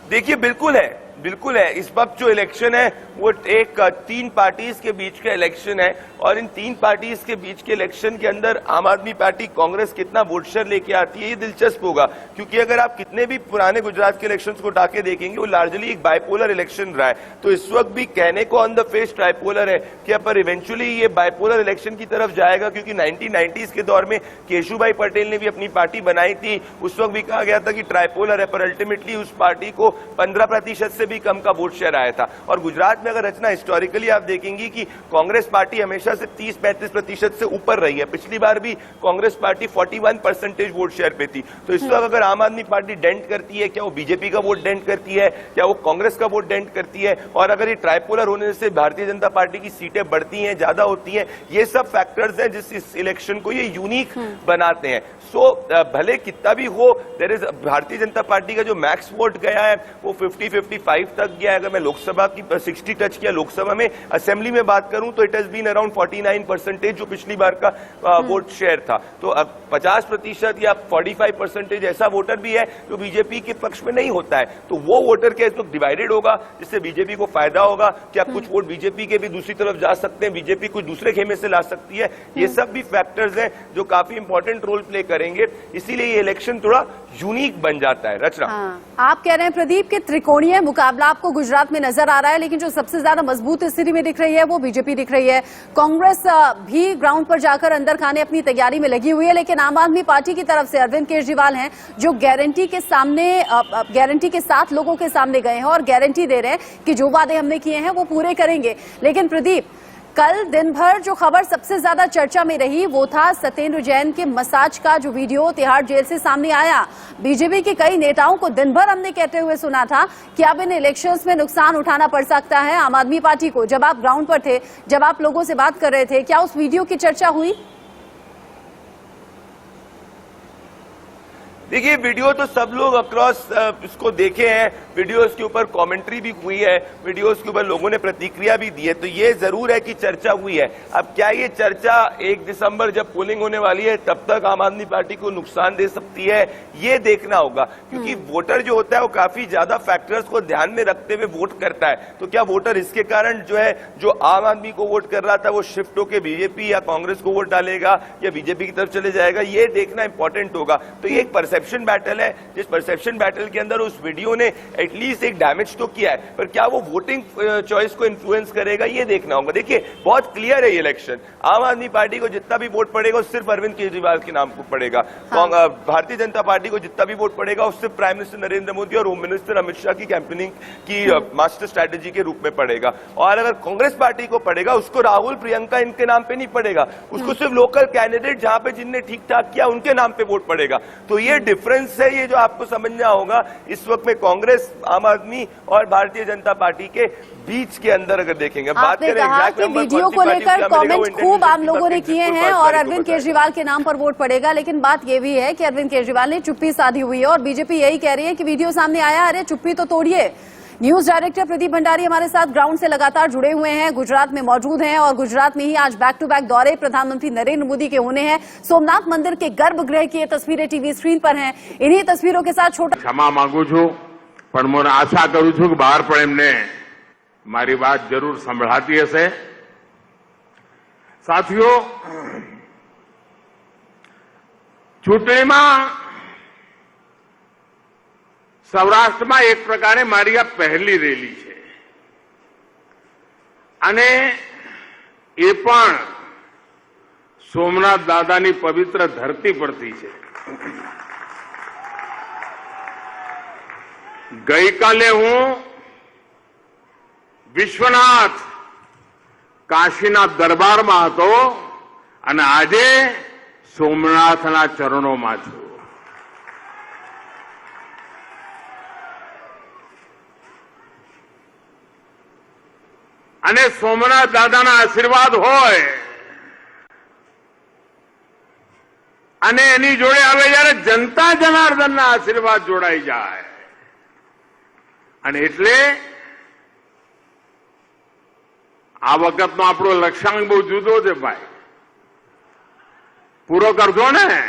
देखिए, बिल्कुल है, बिल्कुल है। इस वक्त जो इलेक्शन है वो एक 3 पार्टीज के बीच का इलेक्शन है, और इन 3 पार्टीज के बीच के इलेक्शन के अंदर आम आदमी पार्टी, कांग्रेस कितना वोट शेयर लेके आती है, ये दिलचस्प होगा। क्योंकि अगर आप कितने भी पुराने गुजरात के इलेक्शंस को उठा के देखेंगे, वो लार्जली एक बाइपोलर इलेक्शन रहा है। तो इस वक्त भी कहने को ऑन द फेस ट्राइपोलर है कि पर इवेंचुअली ये बाइपोलर इलेक्शन की तरफ जाएगा, क्योंकि 1990s के दौर में केशुभाई पटेल ने भी अपनी पार्टी बनाई थी। उस वक्त भी कहा गया था कि ट्राइपोलर है, पर अल्टीमेटली उस पार्टी को 15% से भी कम का वोट शेयर आया था। और गुजरात में अगर रचना हिस्टोरिकली आप देखेंगी कि कांग्रेस पार्टी हमेशा से 30-35% से ऊपर रही है। पिछली बार भी कांग्रेस पार्टी 41% वोट शेयर पे थी। तो इस वक्त अगर आम आदमी पार्टी डेंट करती है, क्या वो बीजेपी का वोट डेंट करती है, क्या वो कांग्रेस का वोट डेंट करती है, और अगर ये ट्राइपोलर होने से भारतीय जनता पार्टी की सीटें बढ़ती हैं, ज्यादा होती हैं, ये सब फैक्टर्स हैं जिस इस इलेक्शन को ये यूनिक बनाते हैं। सो भले कितना भी हो, there is Bharatiya Janata party का जो मैक्स वोट गया है वो 50-55 तक गया है। अगर मैं लोकसभा की 60 टच किया लोकसभा में, असेंबली में बात करूं तो इट हैज बीन अराउंड 49% जो पिछली बार का वोट शेयर था। तो 50% या 45% ऐसा वोटर भी है जो बीजेपी के पक्ष में नहीं होता है। तो वो वोटर क्या इस वक्त डिवाइडेड होगा, जिससे बीजेपी को फायदा होगा? क्या कुछ वोट बीजेपी के भी दूसरी तरफ जा सकते हैं, बीजेपी कुछ दूसरे खेमे से ला सकती है? ये सब भी फैक्टर्स हैं जो काफी इंपॉर्टेंट रोल प्ले करेंगे, इसीलिए ये इलेक्शन थोड़ा यूनिक बन जाता है। रचना, आप कह रहे हैं प्रदीप कि त्रिकोणीय मुकाबला आपको गुजरात में नजर आ रहा है, लेकिन जो सबसे ज्यादा मजबूत स्थिति में दिख रही है वो बीजेपी दिख रही है। कांग्रेस भी ग्राउंड पर जाकर अंदर खाने अपनी तैयारी में लगी हुई है, लेकिन आम आदमी पार्टी की तरफ से अरविंद केजरीवाल हैं जो गारंटी के साथ लोगों के सामने गए हैं और गारंटी दे रहे हैं कि जो वादे हमने किए हैं वो पूरे करेंगे। लेकिन प्रदीप, कल दिन भर जो खबर सबसे ज्यादा चर्चा में रही वो था सत्येंद्र जैन के मसाज का जो वीडियो तिहाड़ जेल से सामने आया। बीजेपी के कई नेताओं को दिन भर हमने कहते हुए सुना था कि अब इन इलेक्शंस में नुकसान उठाना पड़ सकता है आम आदमी पार्टी को। जब आप ग्राउंड पर थे, जब आप लोगों से बात कर रहे थे, क्या उस वीडियो की चर्चा हुई? देखिए, वीडियो तो सब लोग अक्रॉस इसको देखे हैं, वीडियोस के ऊपर कमेंट्री भी हुई है, वीडियोस के ऊपर लोगों ने प्रतिक्रिया भी दी है, तो ये जरूर है कि चर्चा हुई है। अब क्या ये चर्चा 1 दिसंबर जब पोलिंग होने वाली है तब तक आम आदमी पार्टी को नुकसान दे सकती है, ये देखना होगा। क्योंकि वोटर जो होता है वो काफी ज्यादा फैक्टर्स को ध्यान में रखते हुए वोट करता है। तो क्या वोटर इसके कारण जो आम आदमी को वोट कर रहा था वो शिफ्ट होकर बीजेपी या कांग्रेस को वोट डालेगा या बीजेपी की तरफ चले जाएगा, ये देखना इंपॉर्टेंट होगा। तो ये एक परसेप्शन बैटल है, जिस परसेप्शन बैटल के अंदर उस वीडियो ने एटलीस्ट एक डैमेज तो किया है, पर क्या वो वोटिंग चॉइस को इन्फ्लुएंस करेगा ये देखना होगा। देखिए बहुत क्लियर है ये इलेक्शन, आम आदमी पार्टी को जितना भी वोट पड़ेगा वो सिर्फ अरविंद केजरीवाल के नाम को पड़ेगा। भारतीय जनता पार्टी को जितना भी वोट पड़ेगा वो सिर्फ प्राइम मिनिस्टर नरेंद्र मोदी और होम मिनिस्टर अमित शाह की कैंपेनिंग की मास्टर स्ट्रैटेजी के रूप में पड़ेगा। और अगर कांग्रेस पार्टी को पड़ेगा उसको राहुल प्रियंका इनके नाम पे नहीं पड़ेगा, उसको सिर्फ लोकल कैंडिडेट जहां पे जिनने ठीक ठाक किया उनके नाम पे वोट पड़ेगा। तो ये डिफरेंस है, ये जो आपको समझना होगा इस वक्त में कांग्रेस, आम आदमी और भारतीय जनता पार्टी के बीच के अंदर अगर देखेंगे। आपने कहा कि वीडियो को लेकर कमेंट खूब आम लोगों ने किए हैं और अरविंद केजरीवाल के नाम पर वोट पड़ेगा, लेकिन बात ये भी है कि अरविंद केजरीवाल ने चुप्पी साधी हुई है और बीजेपी यही कह रही है कि वीडियो सामने आया, अरे चुप्पी तो तोड़िए। न्यूज डायरेक्टर प्रदीप भंडारी हमारे साथ ग्राउंड से लगातार जुड़े हुए हैं, गुजरात में मौजूद हैं और गुजरात में ही आज बैक टू बैक दौरे प्रधानमंत्री नरेंद्र मोदी के होने हैं। सोमनाथ मंदिर के गर्भगृह की ये तस्वीरें टीवी स्क्रीन पर हैं। इन्हीं तस्वीरों के साथ छोटा क्षमा मांगू छू, पण मैं आशा करूं छू कि बहार पण एमने मारी बात जरूर संभळाती हशे। साथियों, चूंटणीमां સૌરાષ્ટ્રમાં એક પ્રકારે મારી આ પહેલી રેલી છે અને એ પણ સોમનાથ દાદાની પવિત્ર ધરતી પરથી છે। ગઈકાલે હું વિશ્વનાથ કાશીના દરબારમાં હતો અને આજે સોમનાથના ચરણોમાં છું। અને સોમનાથ દાદાના આશીર્વાદ હોય અને એની જોડે હવે જયારે જનતા જનાર્દનના આશીર્વાદ જોડાઈ જાય અને એટલે આ વખતનો આપણો લક્ષ્યાંક બહુ જુદો છે ભાઈ, પૂરો કરજો ને।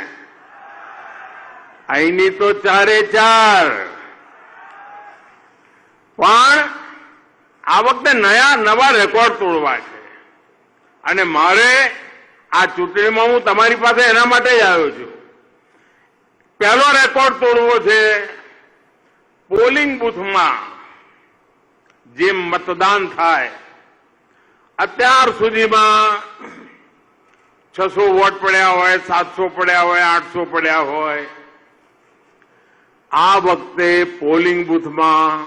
અહીંની તો ચારે ચાર, પણ આ વખતે નવા રેકોર્ડ તોડવા છે અને મારે આ ચૂંટણીમાં હું તમારી પાસે એના માટે જ આવ્યો છું। પહેલો રેકોર્ડ તોડવો છે પોલિંગ બૂથમાં જે મતદાન થાય। અત્યાર સુધીમાં 600 વોટ પડ્યા હોય, 700 પડ્યા હોય, 800 પડ્યા હોય। આ વખતે પોલિંગ બૂથમાં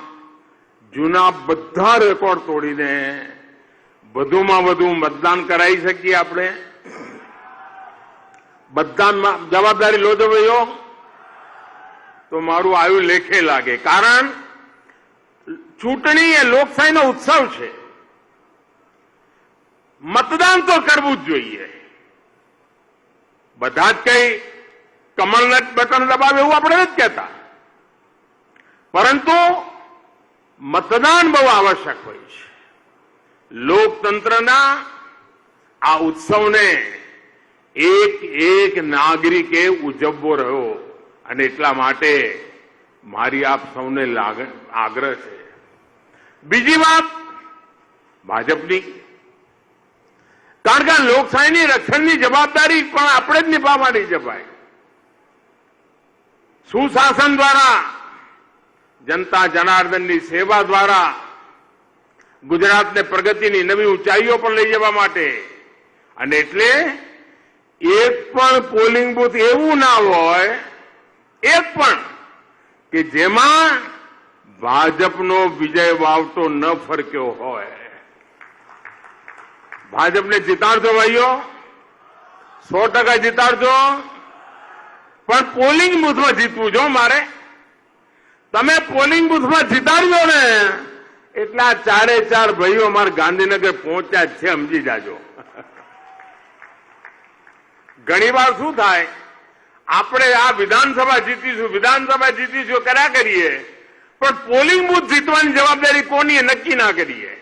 જૂના બધા રેકોર્ડ તોડીને વધુમાં વધુ મતદાન કરાવી શકીએ આપણે। બધા જવાબદારી લો છો ભાઈઓ, તો મારું આયુ લેખે લાગે, કારણ ચૂંટણી એ લોકશાહીનો ઉત્સવ છે। મતદાન તો કરવું જ જોઈએ। બધા જ કઈ કમળના બટન દબાવે એવું આપણે નથી કહેતા, પરંતુ મતદાન બહુ આવશ્યક હોય છે। લોકતંત્રના આ ઉત્સવને એક નાગરિકે ઉજવવો રહ્યો અને એટલા માટે મારી આપ સૌને આગ્રહ છે। બીજી વાત ભાજપની, કારણ કે લોકશાહીની રક્ષણની જવાબદારી પણ આપણે જ નિભાવવાની છે ભાઈ। સુશાસન દ્વારા, जनता जनार्दननी सेवा द्वारा गुजरातने प्रगतिनी नवी ऊंचाईओ पर लई जवा माटे अने एटले एक पण पोलिंग बूथ एवुं ना होय, एक पण के जेमां भाजपनो विजय वावटो न फरक्यो होय। भाजपने जिताड़जो भाईओ, 100% जिताड़जो, पण पोलिंग बूथमां जीतवुं जो मारे। તમે પોલિંગ બૂથમાં જીતાડ્યો ને એટલે આ ચારે ચાર ભાઈઓ અમારા ગાંધીનગર પહોંચ્યા જ છે, સમજી જાજો। ઘણીવાર શું થાય, આપણે આ વિધાનસભા જીતીશું કર્યા કરીએ, પણ પોલિંગ બૂથ જીતવાની જવાબદારી કોની નક્કી ના કરીએ।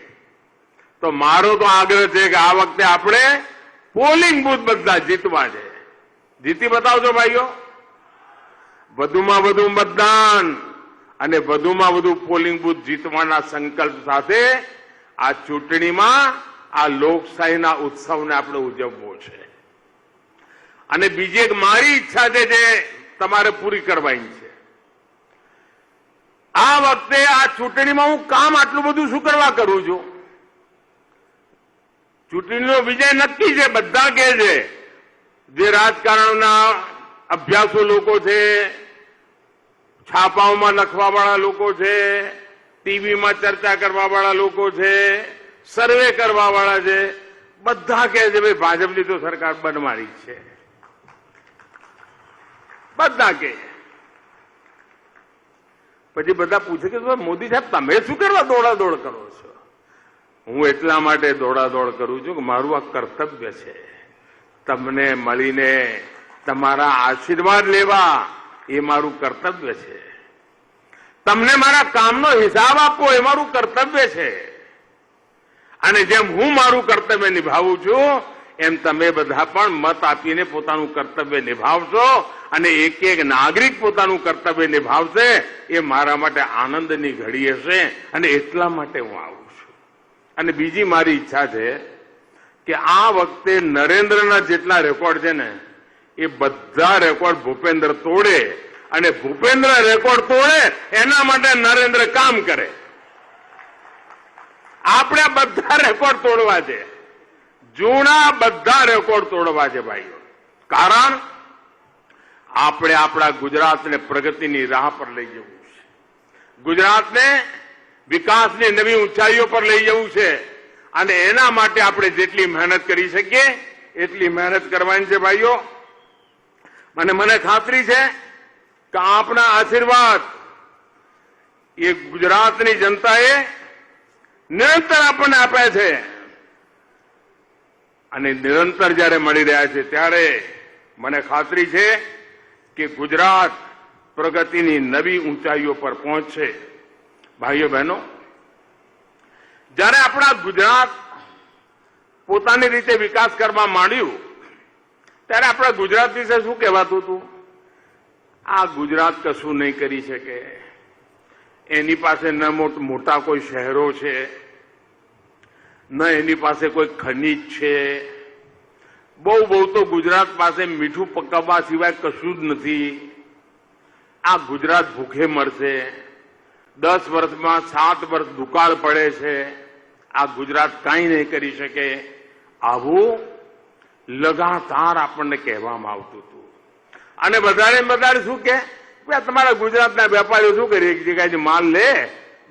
તો મારો તો આગ્રહ છે કે આ વખતે આપણે પોલિંગ બૂથ બધા જીતવા છે। જીતી બતાવજો ભાઈઓ, વધુમાં વધુ મતદાન અને વધુમાં વધુ પોલિંગ બૂથ જીતવાના સંકલ્પ સાથે આ ચૂંટણીમાં આ લોકશાહીના ઉત્સવને આપણે ઉજવવો છે। અને બીજી એક મારી ઈચ્છા છે જે તમારે પૂરી કરવાની છે. આ વખતે આ ચૂંટણીમાં હું કામ આટલું બધું શું કરવા કરું છું? ચૂંટણીનો વિજય નક્કી છે, બધા કહે છે. જે રાજકારણના અભ્યાસુ લોકો છે, છાપાઓમાં લખવાવાળા લોકો છે, ટીવીમાં ચર્ચા કરવાવાળા લોકો છે, સર્વે કરવાવાળા છે, બધા કહે છે ભાઈ ભાજપની તો સરકાર બનવાની છે. બધા કહે. પછી બધા પૂછે કે મોદી સાહેબ તમે શું કરવા દોડાદોડ કરો છો? હું એટલા માટે દોડાદોડ કરું છું કે મારું આ કર્તવ્ય છે. તમને મળીને તમારા આશીર્વાદ લેવા એ મારું કર્તવ્ય છે. તમને મારા કામનો હિસાબ આપવો એ મારું કર્તવ્ય છે. અને જેમ હું મારું કર્તવ્ય નિભાવું છું એમ તમે બધા પણ મત આપીને પોતાનું કર્તવ્ય નિભાવશો અને એક એક નાગરિક પોતાનું કર્તવ્ય નિભાવશે. એ મારા માટે આનંદની ઘડી હશે અને એટલા માટે હું આવું છું. અને બીજી મારી ઈચ્છા છે કે આ વખતે નરેન્દ્રના જેટલા રેકોર્ડ છે ને એ બધા રેકોર્ડ ભૂપેન્દ્ર તોડે અને ભૂપેન્દ્ર રેકોર્ડ તોડે એના માટે નરેન્દ્ર કામ કરે. આપણે બધા રેકોર્ડ તોડવા છે, જૂના બધા રેકોર્ડ તોડવા છે ભાઈઓ. કારણ આપણે આપણા ગુજરાતને પ્રગતિની રાહ પર લઈ જવું છે. ગુજરાતને વિકાસની નવી ઊંચાઈઓ પર લઈ જવું છે અને એના માટે આપણે જેટલી મહેનત કરી શકીએ એટલી મહેનત કરવાની છે ભાઈઓ. અને મને ખાતરી છે કે આપના આશીર્વાદ એ ગુજરાતની જનતાએ નિરંતર આપણને આપ્યા છે અને નિરંતર જ્યારે મળી રહ્યા છે ત્યારે મને ખાતરી છે કે ગુજરાત પ્રગતિની નવી ઊંચાઈઓ પર પહોંચશે. ભાઈઓ બહેનો, જ્યારે આપણા ગુજરાત પોતાની રીતે વિકાસ કરવા માંડ્યું ત્યારે આપણા ગુજરાત વિશે શું કહેવાતું હતું? આ ગુજરાત કશું નહીં કરી શકે, એની પાસે ન મોટા કોઈ શહેરો છે, ન એની પાસે કોઈ ખનીજ છે, બહુ તો ગુજરાત પાસે મીઠું પકાવવા સિવાય કશું જ નથી. આ ગુજરાત ભૂખે મરશે, 10 વર્ષમાં 7 વર્ષ દુકાળ પડે છે, આ ગુજરાત કાંઈ નહીં કરી શકે. આવું લગાતાર આપણને કહેવામાં આવતું હતું. અને વધારે શું કે તમારા ગુજરાતના વેપારીઓ શું કરે? એક જગ્યાએથી માલ લે,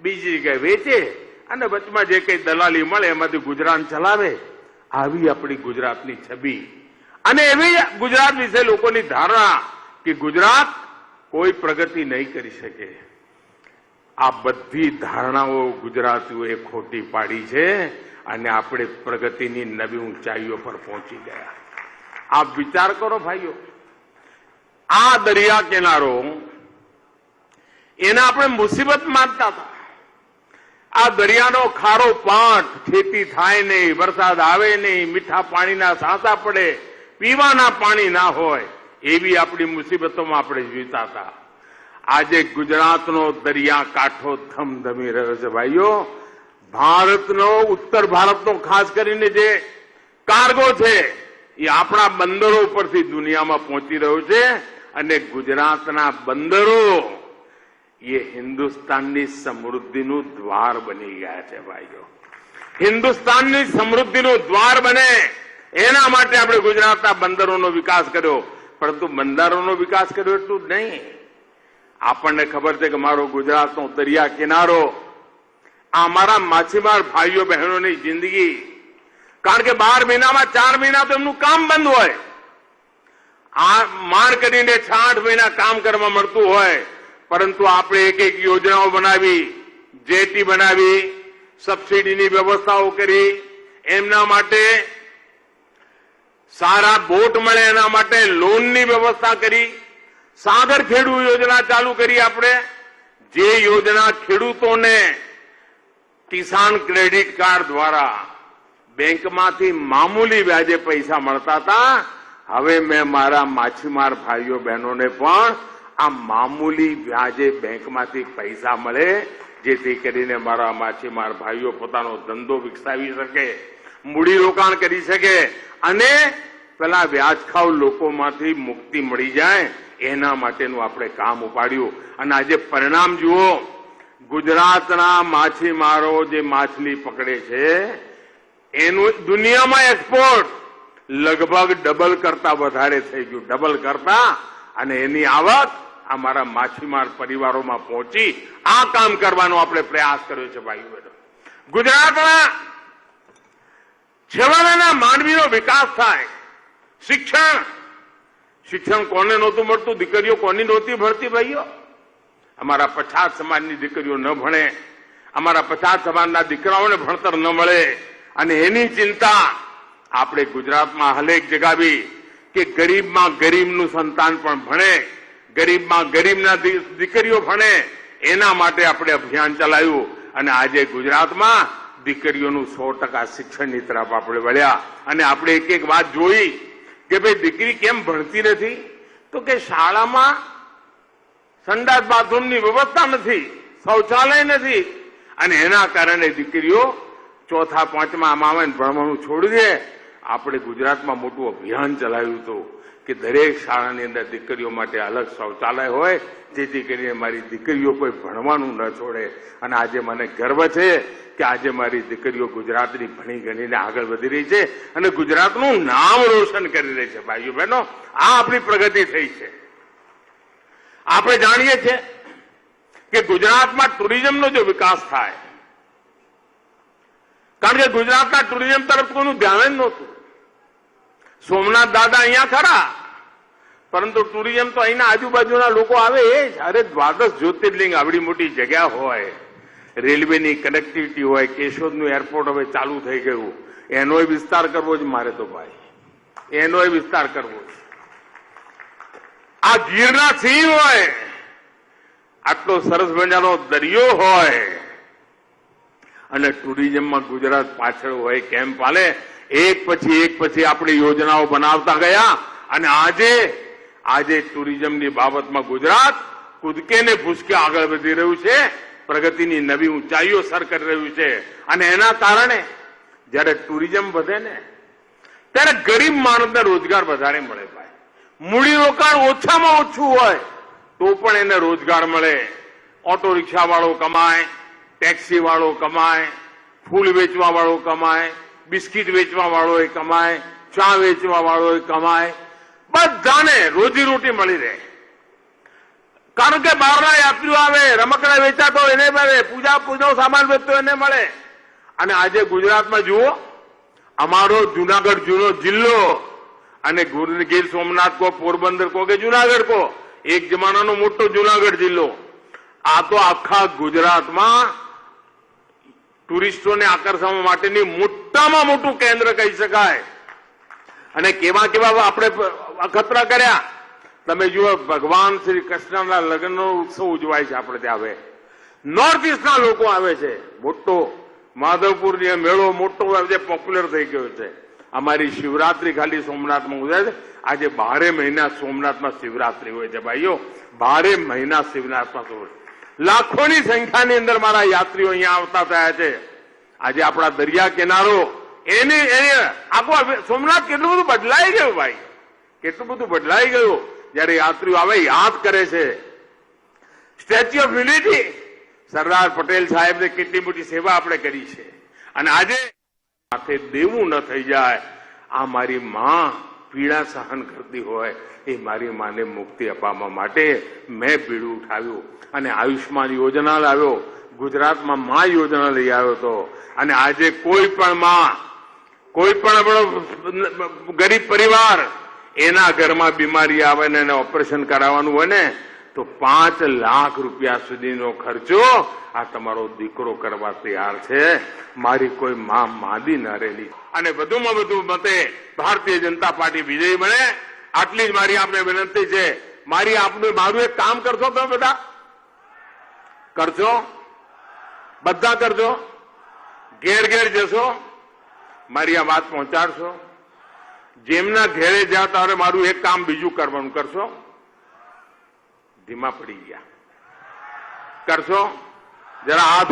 બીજી જગ્યાએ વેચે અને વચમાં જે કઈ દલાલી મળે એમાંથી ગુજરાત ચલાવે. આવી આપણી ગુજરાતની છબી અને એવી ગુજરાત વિશે લોકોની ધારણા કે ગુજરાત કોઈ પ્રગતિ નહીં કરી શકે. આ બધી ધારણાઓ ગુજરાતીઓએ ખોટી પાડી છે અને આપણે પ્રગતિની નવી ઊંચાઈઓ પર પહોંચી ગયા. આપ વિચાર કરો ભાઈઓ, આ દરિયા કિનારો એને આપણે મુસીબત માનતા હતા. આ દરિયાનો ખારો પાટ, ખેતી થાય નહીં, વરસાદ આવે નહીં, મીઠા પાણીના સાંસા પડે, પીવાના પાણી ના હોય, એવી આપણી મુસીબતોમાં આપણે જીવતા હતા. આજે ગુજરાતનો દરિયા કાંઠો ધમધમી રહ્યો છે ભાઈઓ. ભારતનો, ઉત્તર ભારતનો ખાસ કરીને જે કાર્ગો છે એ આપણા બંદરો પરથી દુનિયામાં પહોંચી રહ્યો છે અને ગુજરાતના બંદરો એ હિન્દુસ્તાનની સમૃદ્ધિનું દ્વાર બની ગયા છે ભાઈઓ. હિન્દુસ્તાનની સમૃદ્ધિનું દ્વાર બને એના માટે આપણે ગુજરાતના બંદરોનો વિકાસ કર્યો. પરંતુ બંદરોનો વિકાસ કર્યો એટલું જ નહીં. આપણને ખબર છે કે મારો ગુજરાતનો દરિયા કિનારો આ અમારા માછીમાર ભાઈઓ બહેનોની જિંદગી, કારણ કે 12 મહિનામાં 4 મહિના તો એમનું કામ બંધ હોય. આ માંડ કરીને 6-8 મહિના કામ કરવા મળતું હોય, પરંતુ આપણે એક યોજનાઓ બનાવી, જેટી બનાવી, સબસિડીની વ્યવસ્થાઓ કરી, એમના માટે સારા બોટ મળે એના માટે લોનની વ્યવસ્થા કરી, સાગર ખેડુ યોજના ચાલુ કરી. આપણે જે યોજના ખેડૂતોને કિસાન ક્રેડિટ કાર્ડ દ્વારા બેંકમાંથી મામૂલી વ્યાજે પૈસા મળતા હતા, હવે મેં મારા માછીમાર ભાઈઓ બહેનોને પણ આ મામૂલી વ્યાજે બેંકમાંથી પૈસા મળે, જેથી કરીને મારા માછીમાર ભાઈઓ પોતાનો ધંધો વિકસાવી શકે, મૂડીરોકાણ કરી શકે અને પેલા વ્યાજખાવ લોકોમાંથી મુક્તિ મળી જાય એના માટેનું આપણે કામ ઉપાડ્યું અને આજે પરિણામ જુઓ. ગુજરાતના માછીમારો જે માછલી પકડે છે એનું દુનિયામાં એક્સપોર્ટ લગભગ ડબલ કરતા વધારે થઈ ગયું, ડબલ કરતા, અને એની આવક અમારા માછીમાર પરિવારોમાં પહોંચી. આ કામ કરવાનો આપણે પ્રયાસ કર્યો છે ભાઈઓ બહેનો. ગુજરાતના છેવાડાના માનવીનો વિકાસ થાય. શિક્ષણ કોને નહોતું મળતું? દીકરીઓ કોની નહોતી ભણતી ભાઈઓ? અમારા પછાત સમાજની દીકરીઓ ન ભણે, અમારા પછાત સમાજના દીકરાઓને ભણતર ન મળે, અને એની ચિંતા આપણે ગુજરાતમાં હલેક જગાવી કે ગરીબમાં ગરીબનું સંતાન પણ ભણે, ગરીબમાં ગરીબના દીકરીઓ ભણે. એના માટે આપણે અભિયાન ચલાવ્યું અને આજે ગુજરાતમાં દીકરીઓનું 100% શિક્ષણની તરફ આપણે વળ્યા. અને આપણે એક એક વાત જોઈ કે ભાઈ દીકરી કેમ ભણતી નથી? તો કે શાળામાં સંડાસ બાથરૂમની વ્યવસ્થા નથી, શૌચાલય નથી, અને એના કારણે દીકરીઓ ચોથા પાંચમા આવીને ભણવાનું છોડી દે. આપણે ગુજરાતમાં મોટું અભિયાન ચલાવ્યું હતું કે દરેક શાળાની અંદર દીકરીઓ માટે અલગ શૌચાલય હોય, જેથી કરીને મારી દીકરીઓ કોઈ ભણવાનું ન છોડે. અને આજે મને ગર્વ છે કે આજે મારી દીકરીઓ ગુજરાતની ભણી ગણીને આગળ વધી રહી છે અને ગુજરાતનું નામ રોશન કરી રહી છે. ભાઈઓ બહેનો, આ આપણી પ્રગતિ થઈ છે. આપણે જાણીએ છીએ કે ગુજરાતમાં ટુરિઝમનો જો વિકાસ થાય, કારણ કે ગુજરાતના ટુરિઝમ તરફ કોઈનું ધ્યાન જ નહોતું. સોમનાથ દાદા અહીંયા ખરા, પરંતુ ટુરિઝમ તો અહીંના આજુબાજુના લોકો આવે એ જ. અરે દ્વાદશ જ્યોતિર્લિંગ આવડી મોટી જગ્યા હોય, રેલવેની કનેક્ટિવિટી હોય, કેશોદનું એરપોર્ટ હવે ચાલુ થઈ ગયું, એનોય વિસ્તાર કરવો જ મારે તો ભાઈ, એનોય વિસ્તાર કરવો જ. આ ગીરના સિંહ હોય, આટલો સરસ મજાનો દરિયો હોય, અને ટુરિઝમમાં ગુજરાત પાછળ હોય. કેમ પાલે? એક પછી આપણી યોજનાઓ બનાવતા ગયા, અને આજે ટુરિઝમની બાબતમાં ગુજરાત કૂદકે ને ભૂસકે આગળ વધી રહ્યું છે, પ્રગતિની નવી ઊંચાઈઓ સર કરી રહ્યું છે. અને એના કારણે જ્યારે ટુરિઝમ વધે ને ત્યારે ગરીબ માણસને રોજગાર વધારે મળે. ભાઈ, મૂડીરોકાણ ઓછામાં ઓછું હોય તો પણ એને રોજગાર મળે. ઓટો રિક્ષા વાળો કમાય, ટેક્સી વાળો કમાય, ફૂલ વેચવા વાળો કમાય, બિસ્કીટ વેચવા વાળો એ કમાય, ચા વેચવા વાળો એ કમાય, બધાને રોજીરોટી મળી રહે. કારણ કે બહારના યાત્રીઓ આવે, રમકડા વેચાતો એને મળે, પૂજાનો સામાન વેચતો એને મળે. અને આજે ગુજરાતમાં જુઓ, અમારો જુનાગઢ જૂનો જિલ્લો, અને ગીર સોમનાથ કો, પોરબંદર કો કે જુનાગઢ કો, એક જમાનાનો મોટો જુનાગઢ જિલ્લો, આ તો આખા ગુજરાતમાં ટુરિસ્ટોને આકર્ષવા માટેની મોટામાં મોટું કેન્દ્ર કહી શકાય. અને કેવા આપણે અખતરા કર્યા. તમે જુઓ, ભગવાન શ્રી કૃષ્ણના લગ્નનો ઉત્સવ ઉજવાય છે આપણે ત્યાં. હવે નોર્થ ઇસ્ટના લોકો આવે છે. મોટો માધવપુરની મેળો મોટો પોપ્યુલર થઈ ગયો છે. અમારી શિવરાત્રી ખાલી સોમનાથમાં ઉજવાય છે. આજે 12 મહિના સોમનાથમાં શિવરાત્રી હોય છે ભાઈઓ, 12 મહિના શિવનાથમાં લાખોની સંખ્યાની અંદર મારા યાત્રીઓ અહીંયા આવતા થયા છે. આજે આપણા દરિયા કિનારો એને આખું સોમનાથ કેટલું બધું બદલાઈ ગયું ભાઈ, કેટલું બધું બદલાઈ ગયું. જયારે યાત્રીઓ આવે યાદ કરે છે. Statue of unity, Sardar Patel સાહેબને કેટલી મોટી સેવા આપણે કરી છે. અને આજે સાથે દેવું ન થઈ જાય. આ મારી માં પીડા સહન કરતી હોય, એ મારી માને મુક્તિ અપાવવા માટે મેં બીડું ઉઠાવ્યું અને આયુષ્માન યોજના લાવ્યો. ગુજરાતમાં માં યોજના લઈ આવ્યો હતો. અને આજે કોઈ પણ માં, કોઈ પણ આપણો ગરીબ પરિવાર, એના ઘરમાં બીમારી આવે ને એને ઓપરેશન કરાવવાનું હોય ને તો 5 લાખ રૂપિયા સુધીનો ખર્ચો આ તમારો દીકરો કરવા તૈયાર છે. મારી કોઈ માં માંદી ન રહેલી. અને વધુમાં વધુ મતે ભારતીય જનતા પાર્ટી વિજયી બને, આટલી જ મારી આપને વિનંતી છે. મારું એક કામ કરશો તમે બધા? કરશો? બધા કરજો? ઘેર ઘેર જશો, મારી આ વાત પહોંચાડશો. જેમના ઘેરે જ્યાં તારે મારું એક કામ બીજું કરવાનું કરશો. ધીમા પડી ગયા, કરશો? જરા હાથ